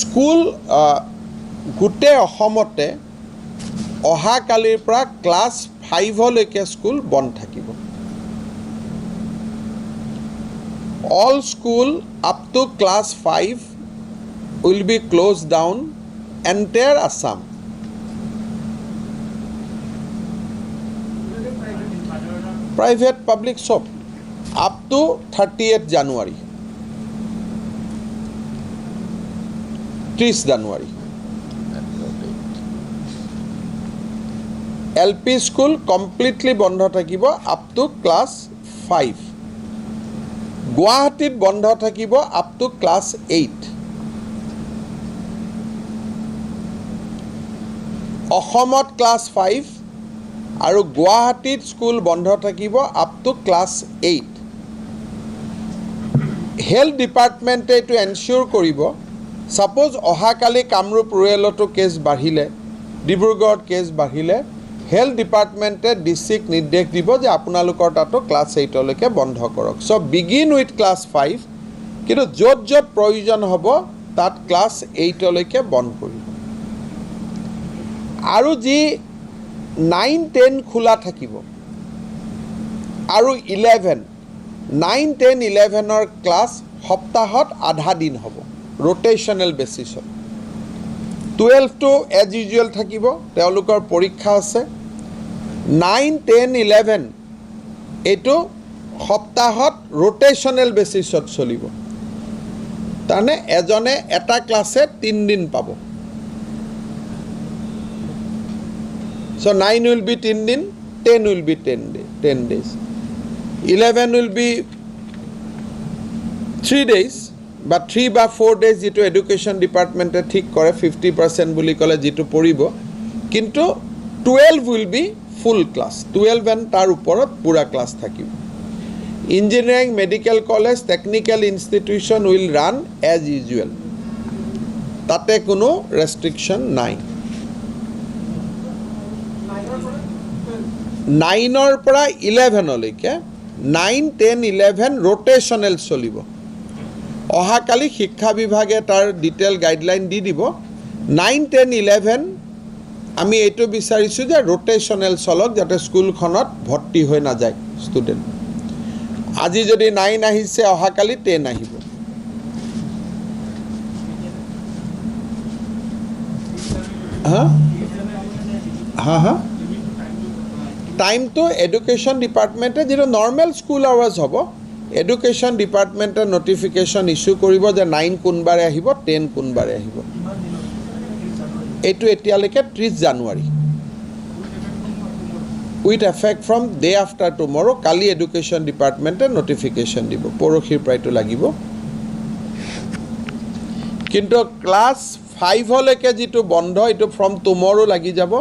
School গোটেই অসমতে অহাকালিৰ পৰা ক্লাছ 5 লৈকে স্কুল বন্ধ থাকিব। All school up to class 5 will be closed down entire Assam. Private, public, shop up to 30th January. 30 January. LP school completely বন্ধ থাকিব up to class 5. গুৱাহাটীত বন্ধ থাকিব up to class 8. অসমত class 5 আৰু গুৱাহাটীত স্কুল বন্ধ থাকিব up to class 8. হেলথ ডিপাৰ্টমেণ্টে এইটো এনচিয়ৰ কৰিব, সাপোজ অহাকালি কামৰূপ ৰুৰেলতো কেছ বাঢ়িলে, ডিব্ৰুগড়ত কেছ বাঢ়িলে, হেলথ ডিপাৰ্টমেণ্টে ডিস্ট্ৰিক্ট নিৰ্দেশ দিব যে আপোনালোকৰ তাতো ক্লাছ 8 লৈকে বন্ধ কৰক। সো বিগিন উইথ ক্লাছ 5, কিন্তু য'ত য'ত প্ৰয়োজন হ'ব তাত ক্লাছ 8 লৈকে বন্ধ কৰিব। আৰু যি 9-10 খোলা থাকিব আৰু 11, 9, 10, 11ৰ ক্লাছ সপ্তাহত আধা দিন হ'ব, ৰোটেশ্যনেল বেচিছত। 12টো এজ ইউজুৱেল থাকিব, তেওঁলোকৰ পৰীক্ষা আছে। 9, 10, 11 এইটো সপ্তাহত ৰোটেশ্যনেল বেচিছত চলিব। তাৰমানে এজনে এটা ক্লাছে 3 দিন পাব। So 9 will be 3 din, 10 will be 10 days. 11 will be 3 days, but 3 বা 4 days যেটো এডুকেশ্যন ডিপাৰ্টমেণ্টে ঠিক কৰে 50% বুলি ক'লে যেটো পৰিব, কিন্তু 12 will be full class, 12 and তাৰ ওপৰত পুৰা ক্লাছ থাকিব। Engineering, medical college, technical institution will run as usual, তাতে কোনো ৰেষ্ট্ৰিকশ্যন নাই। 9ৰ পৰা 11লৈকে 9, 10, 11 ৰোটেশ্যনেল চলিব। অহাকালি শিক্ষা বিভাগে তাৰ ডিটেইল গাইডলাইন দি দিব। 9, 10, 11 আমি এইটো বিচাৰিছোঁ যে ৰোটেশ্যনেল চলক, যাতে স্কুলখনত ভৰ্তি হৈ নাযায় ষ্টুডেণ্ট। আজি যদি 9 আহিছে, অহাকালি 10 আহিব। হা টাইমটো এডুকেশ্যন ডিপাৰ্টমেণ্টে যিটো নৰ্মেল স্কুল আৱাৰ্ছ হ'ব, এডুকেশ্যন ডিপাৰ্টমেণ্টে নটিফিকেশ্যন ইছ্যু কৰিব যে 9 কোনবাৰে আহিব, 10 কোনবাৰে আহিব। এইটো এতিয়ালৈকে 30 জানুৱাৰী, with effect from day after tomorrow. কালি এডুকেশ্যন ডিপাৰ্টমেণ্টে নটিফিকেশ্যন দিব, পৰহিৰ পৰাইটো লাগিব। কিন্তু ক্লাছ 5 লৈকে যিটো বন্ধ, এইটো ফ্ৰম টুমৰো লাগি যাব।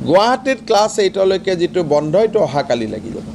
গুৱাহাটীত ক্লাছ 8 লৈকে যিটো বন্ধ, এইটো অহাকালি লাগি যাব।